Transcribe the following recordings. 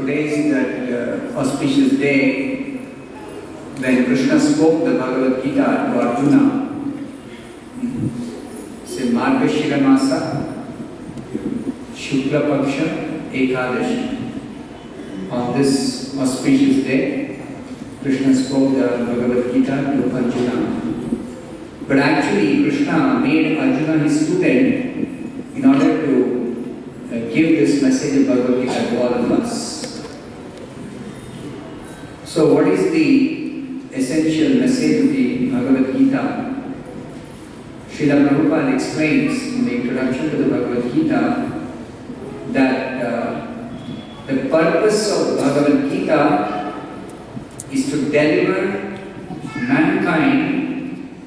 today is that auspicious day when Krishna spoke the Bhagavad Gita to Arjuna. Say Margashira Masa, Shukla Paksha, Ekadashi. On this auspicious day, Krishna spoke the Bhagavad Gita to Arjuna. But actually, Krishna made Arjuna his student in order to give this message of Bhagavad Gita to all of us. So, what is the essential message of the Bhagavad Gita? Srila Prabhupada explains in the introduction to the Bhagavad Gita that the purpose of Bhagavad Gita is to deliver mankind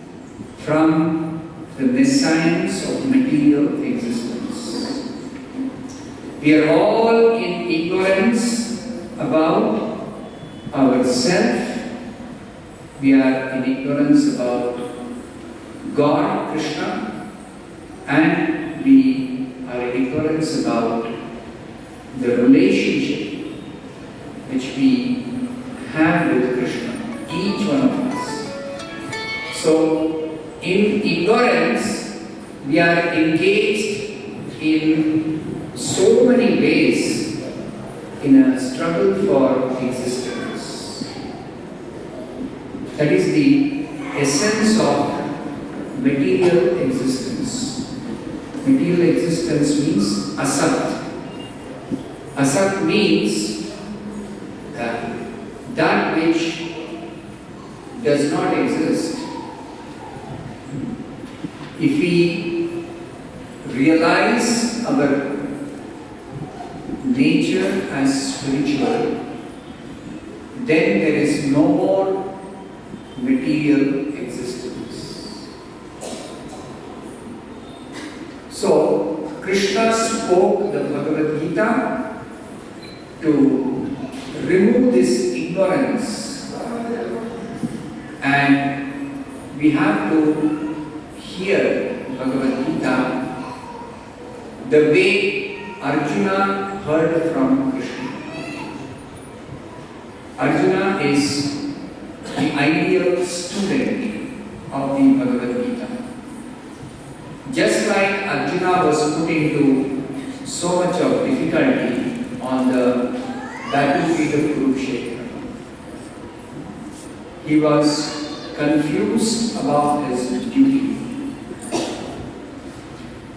from the messiahs of material existence. We are all in ignorance about ourselves. We are in ignorance about God, Krishna, and we are in ignorance about the relationship which we have with Krishna, each one of us. So, in ignorance, we are engaged in so many ways in a struggle for existence. That is the essence of material existence. Material existence means asat. Asat means that which does not exist. If we realize our nature as spiritual, then there is no more material existence. So, Krishna spoke the Bhagavad Gita to remove this ignorance, and we have to hear Bhagavad Gita the way Arjuna heard from Krishna. Arjuna is the ideal student of the Bhagavad Gita. Just like Arjuna was put into so much of difficulty on the battlefield of Kurukshetra, he was confused about his duty.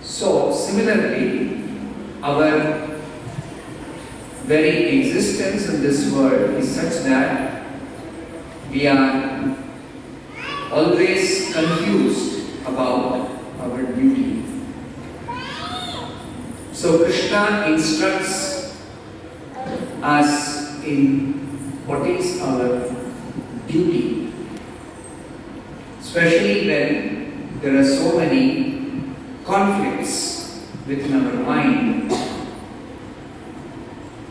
So, similarly, our very existence in this world is such that we are always confused about our duty. So, Krishna instructs us in what is our duty, especially when there are so many conflicts within our mind.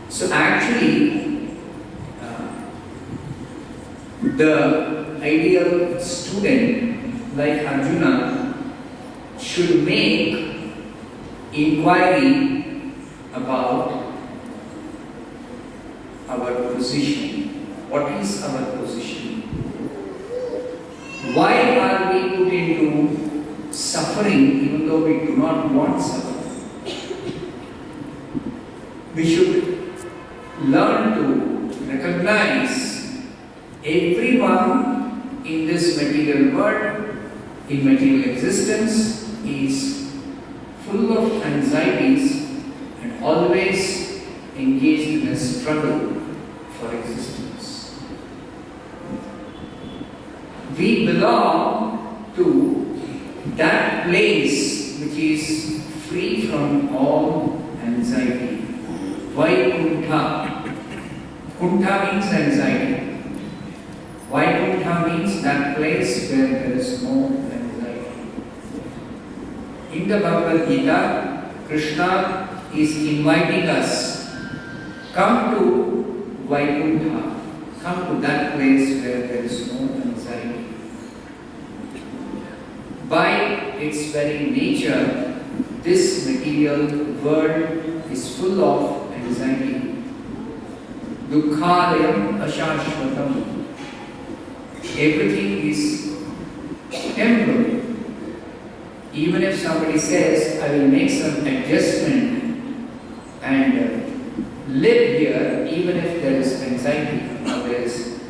So actually, the ideal student like Arjuna should make inquiry about our position. What is our position? Why are we put into suffering even though we do not want suffering? We should learn to recognize everyone in this material world, in material existence, is full of anxieties and always engaged in a struggle for existence. We belong to that place which is free from all anxiety. Why Kuntha? Kuntha means anxiety. Why Kuntha means that place where there is no anxiety. In the Bhagavad Gita, Krishna is inviting us, come to Vaikuntha, come to that place where there is no anxiety. By its very nature, this material world is full of anxiety. Dukkhalayam ashashvatam. Everything is temporary. Even if somebody says, I will make some adjustment and live here, even if there is anxiety or there is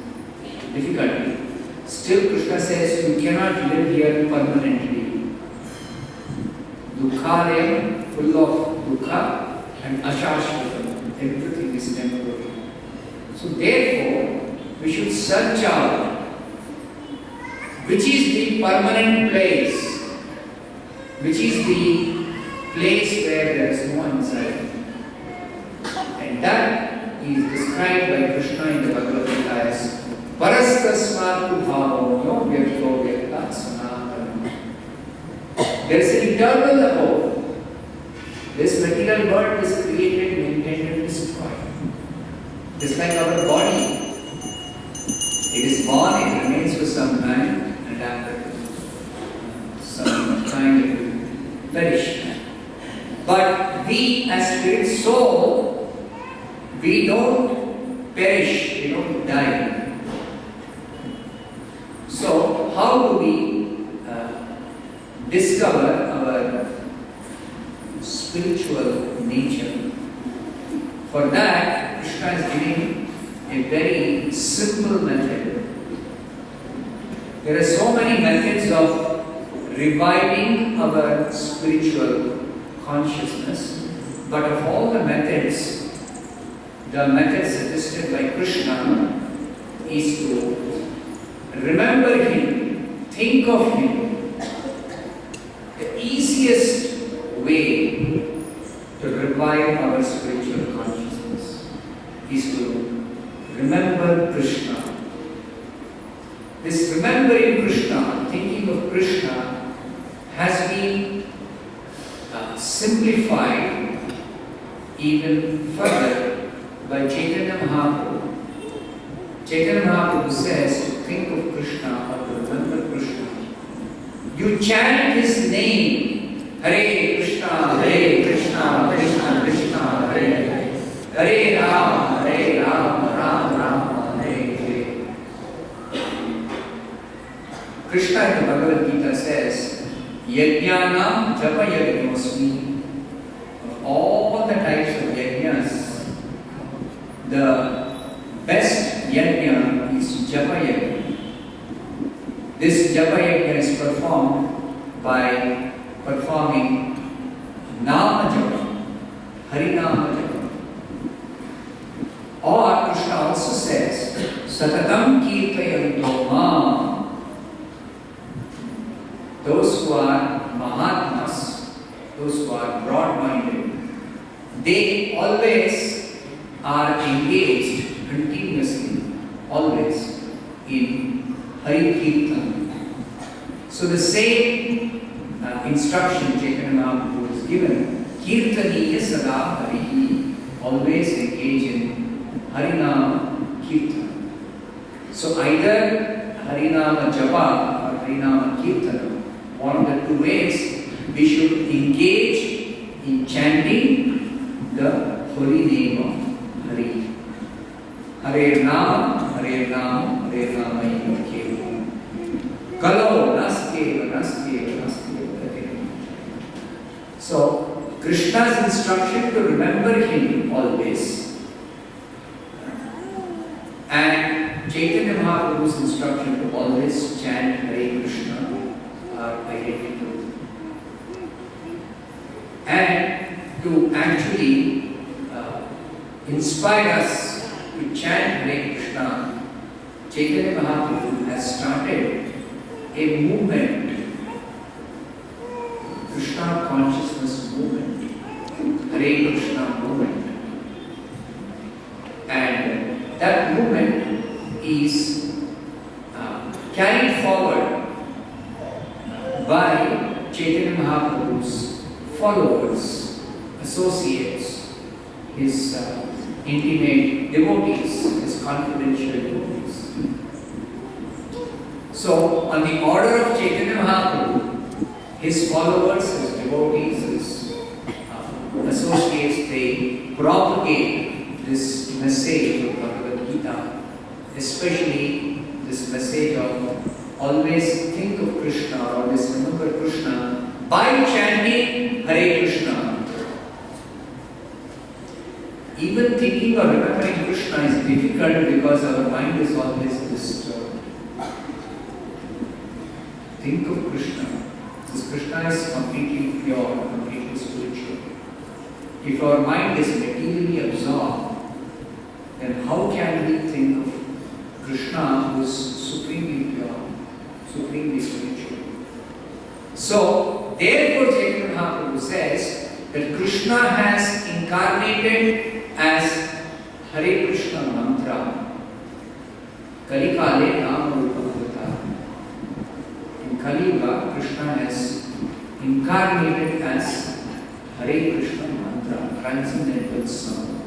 difficulty, still Krishna says you cannot live here permanently. Dukkhalayam, full of dukkha, and ashashvatam, everything is temporary. So therefore, we should search out which is the permanent place, which is the place where there is no anxiety. And that is described by Krishna in the Bhagavad Gita as Parastasmatu bhavo vyakto vyaktat sanatana. There is an eternal abode. This material world is created, maintained and destroyed. Just like our body. It is born, it remains for some time, and after some time it will perish. But we as spirit soul, we don't perish, we don't die. So how do we discover our spiritual nature? For that, Krishna is giving a very simple method. There are so many methods of reviving our spiritual consciousness, but of all the methods, the method suggested by Krishna is to remember Him, think of Him. The easiest way to revive our spiritual consciousness is to remember Krishna. This remembering Krishna, thinking of Krishna, has been simplified even further by Chaitanya Mahaprabhu. Chaitanya Mahaprabhu says to think of Krishna or to remember Krishna, you chant His name, Hare Krishna, Krishna Krishna, Hare Hare, Hare Rama, Rama Rama, Hare Hare. Krishna in the Bhagavad Gita says, Yajnanam japa yajnosmi. Of all the types of yajnas, the best yajna is japa yajna. This japa yajna is performed by performing nama japa, harinama japa. Or Krishna also says, Satatam kirtayanto mam. Those who are Mahatmas, those who are broad-minded, they always are engaged continuously, always in Hari Kirtan. So the same instruction Chaitanya Mahaprabhu is given, Kirtaniya sada Harihi, always engage in Harinama Kirtan. So either Harinama Japa or Harinama Kirtana, one of the two ways, we should engage in chanting the holy name of Hari. Hare Rama, Hare Rama, Hare Rama, Hare Kalo, Naskeva. So, Krishna's instruction to remember Him always, and Chaitanya Mahaprabhu's instruction to always chant Hare Krishna are identical. And to actually inspire us to chant Hare Krishna, Chaitanya Mahaprabhu has started a movement, Krishna consciousness movement, Hare Krishna movement. And that movement is carried forward by Chaitanya Mahaprabhu's followers, associates, his intimate devotees, his confidential devotees. So, on the order of Chaitanya Mahaprabhu, his followers, his devotees, his associates, they propagate this message of Bhagavad Gita, especially this message of always think of Krishna or always remember Krishna by chanting Hare Krishna. Even thinking or remembering Krishna is difficult because our mind is always disturbed. Think of Krishna. This Krishna is completely pure, completely spiritual. If our mind is materially absorbed, then how can we think of Krishna who is supremely pure, supremely spiritual? So, therefore, Chaitanya Mahaprabhu says that Krishna has incarnated as Hare Krishna mantra. Kali Kale Nama Rupamrita. In Kali Yuga, Krishna has incarnated as Hare Krishna mantra, transcendental sound.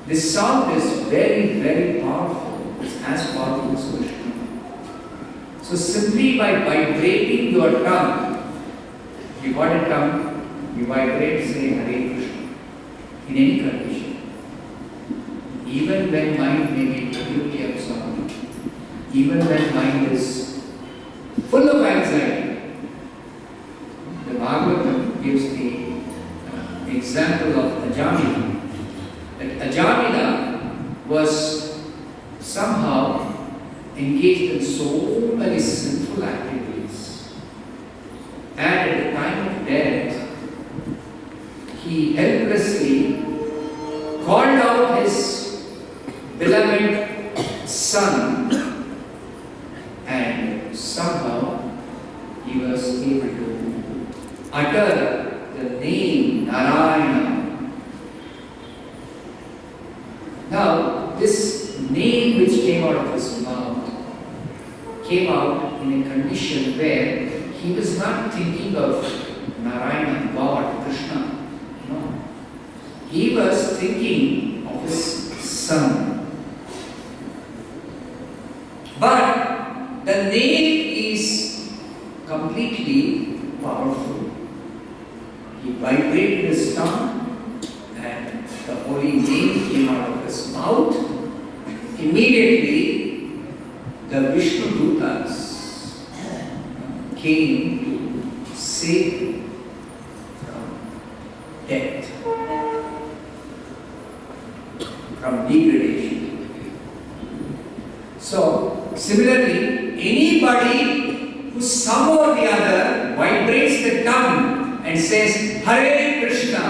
This sound is very, very powerful. It's as powerful as Krishna. So simply by vibrating your tongue, you got a tongue, you vibrate, say Hare Krishna, in any condition. Even when mind may be completely absorbed, even when mind is full of anxiety, the Bhagavatam gives the example of Ajamila. That Ajamila was somehow engaged in so many sinful activities, and at the time of death, he helplessly called out his beloved son, and somehow he was able to utter the name Narayana. Now, this name which came out of his mouth came out in a condition where he was not thinking of Narayana, God, Krishna. No. He was thinking of his son. But the name is completely powerful. He vibrated his tongue and the holy name came out of his mouth. Immediately, the Vishnu Dutas came to save him from death, from degradation. So, similarly, anybody who somehow or the other vibrates the tongue and says Hare Krishna,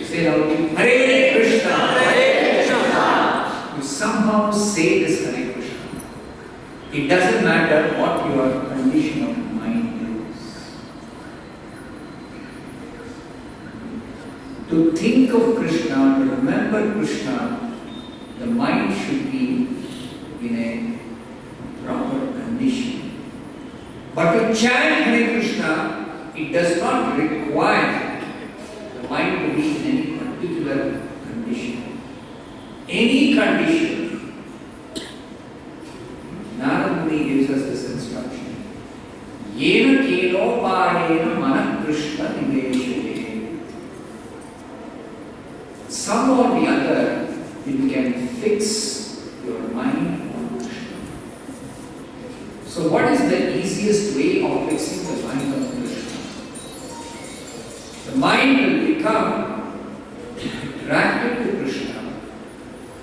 say loudly, Hare Krishna, Hare Krishna, you somehow say this Hare Krishna. It doesn't matter what your condition of mind is. To think of Krishna, to remember Krishna, the mind should be in a proper condition. But to chant Hare Krishna, it does not require the mind to be in any particular condition. Any condition. Narada Muni gives us this instruction. Yena keno parena mana Krishna niveshate. Some or the other, you can fix your mind. So what is the easiest way of fixing the mind of Krishna? The mind will become attracted to Krishna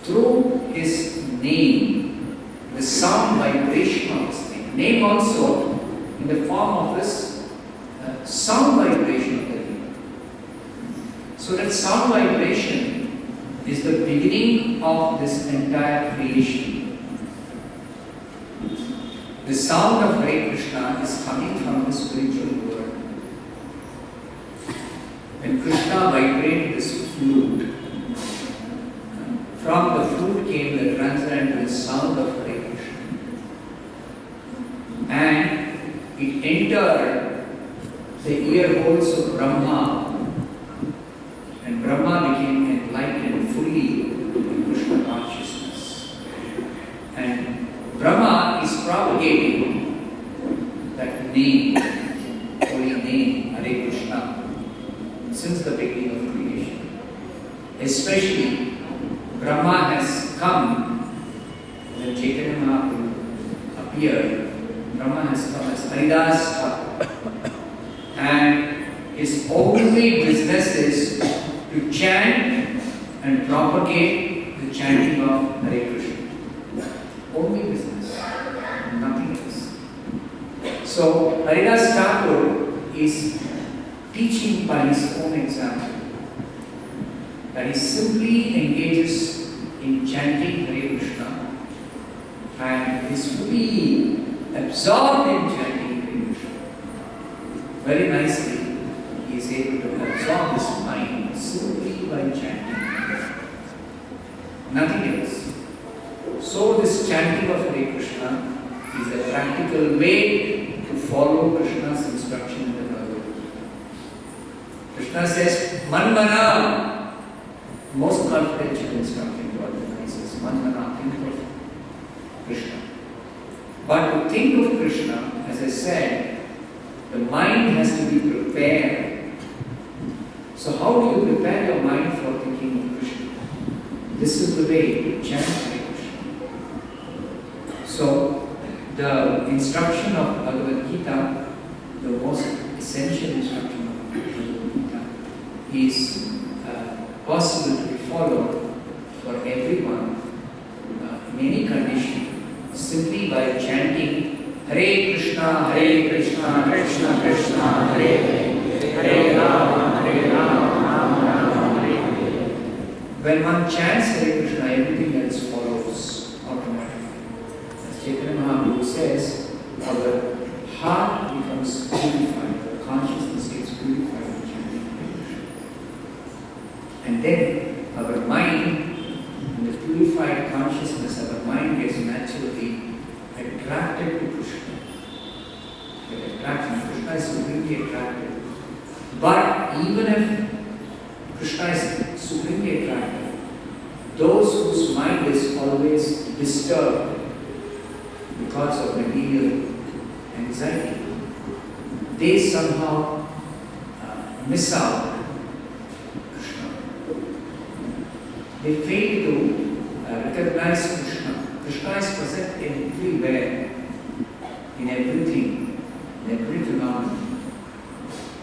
through his name, the sound vibration of his name. Name also in the form of his sound vibration of the name. So that sound vibration is the beginning of this entire creation. The sound of Hare Krishna is coming from the spiritual world. When Krishna vibrated this flute, from the flute came the transcendental sound of Hare Krishna. And it entered the ear holes of Brahma, and Brahma became enlightened fully in Krishna consciousness. And Brahma is propagating that name, holy name, Hare Krishna, since the beginning of creation. Especially Brahma has come, when Chaitanya Mahaprabhu appeared, Brahma has come as Haridas Thakur. And his only business is to chant and propagate the chanting of Hare Krishna. Only business, nothing else. So Haridas Thakur is teaching by his own example. That he simply engages in chanting Hare Krishna and is fully absorbed in chanting Hare Krishna. Very nicely, he is able to absorb his mind simply by chanting. Nothing else. So this chanting of Hare Krishna is a practical way to follow Krishna's instruction in the Bhagavad Gita. Krishna says, Manmana. Most confidential instruction to organize is Manmana, think of Krishna. But to think of Krishna, as I said, the mind has to be prepared. So how do you prepare your mind for thinking of Krishna? This is the way to chant Hare Krishna. So the instruction of Bhagavad Gita, the most essential instruction of Bhagavad Gita, is possible to be followed for everyone in any condition simply by chanting Hare Krishna, Krishna Krishna, Hare Hare, Hare Rama, Rama Rama, Hare Hare. When one chants Hare Krishna, everything else follows automatically. As Chaitanya Mahaprabhu says, our heart becomes purified, the consciousness gets purified. And then our mind, in the purified consciousness, our mind gets naturally attracted to Krishna. Krishna is supremely attractive. But even if Krishna is supremely attractive, those whose mind is always disturbed because of material anxiety, they somehow miss out. They fail to recognize Krishna. Krishna is present everywhere, in everything, in every phenomenon.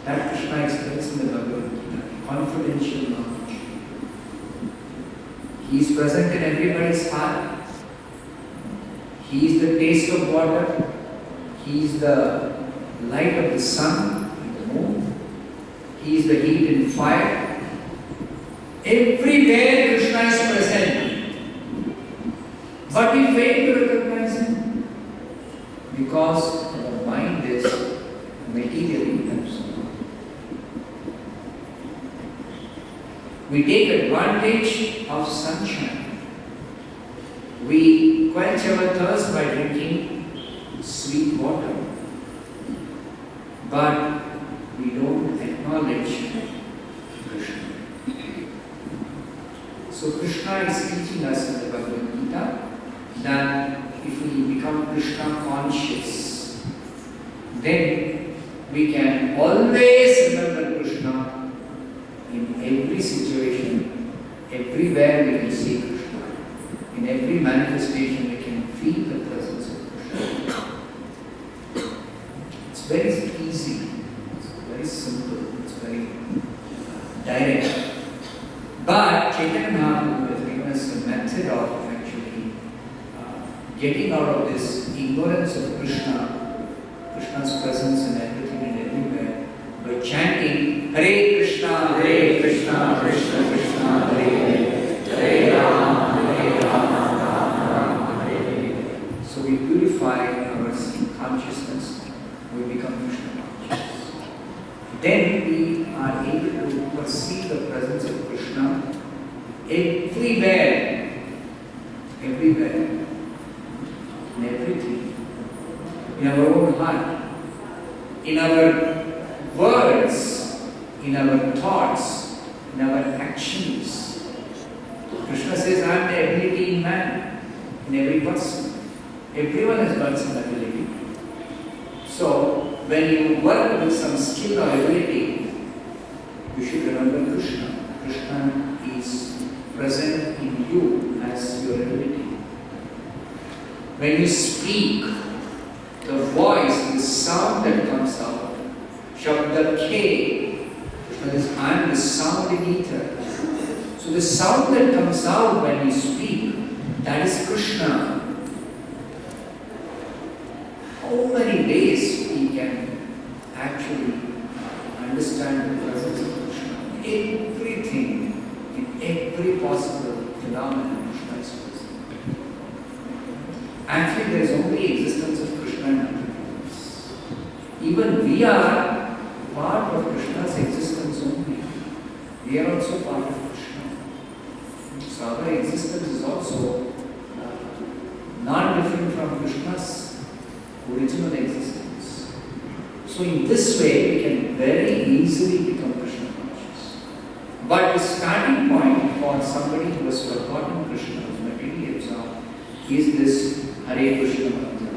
That Krishna explains in the Bhagavad Gita, confidential knowledge. He is present in everybody's heart. He is the taste of water. He is the light of the sun and the moon. He is the heat in fire. Everywhere Krishna is present, but we fail to recognize him because our mind is materially absorbed. We take advantage of sunshine. We quench our thirst by drinking sweet water, but we don't acknowledge Krishna. So Krishna is teaching us in the Bhagavad Gita that if we become Krishna conscious, then we can always remember Krishna in every situation, everywhere we can see Krishna. In every manifestation we can feel the presence of Krishna. It's very easy, it's very simple, it's very direct. But Chaitanya Mahaprabhu has given us a method of actually getting out of this ignorance of Krishna, Krishna's presence in everything and everywhere, by chanting Hare Krishna, Krishna Krishna, Hare Hare, Hare Rama, Rama, Hare Hare. So we purify our consciousness, we become Krishna conscious. Then we are able to perceive the presence of Krishna everywhere, in everything, in our own heart, in our words, in our thoughts, in our actions. Krishna says, I am the ability in man, in every person. Everyone has got some ability. So, when you work with some skill or ability, you should remember Krishna. Krishna is present in you as your ability. When you speak, the voice, the sound that comes out, Shabda K, Krishna says, I am the sound eater. So the sound that comes out when you speak, that is Krishna. How many ways we can actually understand the presence of Krishna? Everything, in every possible phenomenon, Krishna is present. Actually, there is only existence of Krishna and nothing else. Even we are part of Krishna's existence only. We are also part of Krishna. So our existence is also not different from Krishna's original existence. So in this way, we can very easily become Krishna conscious. But the starting point for somebody who has forgotten Krishna, who is materially absorbed, is this Hare Krishna mantra.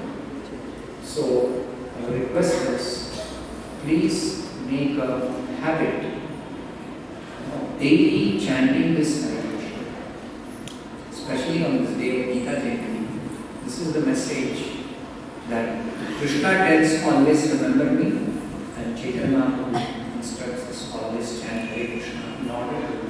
So our request is, please make a habit of daily chanting this Hare Krishna, especially on this day of Gita Jayanti. This is the message that Krishna tells always remember me, and Chaitanya instructs us always chant Hare Krishna in order to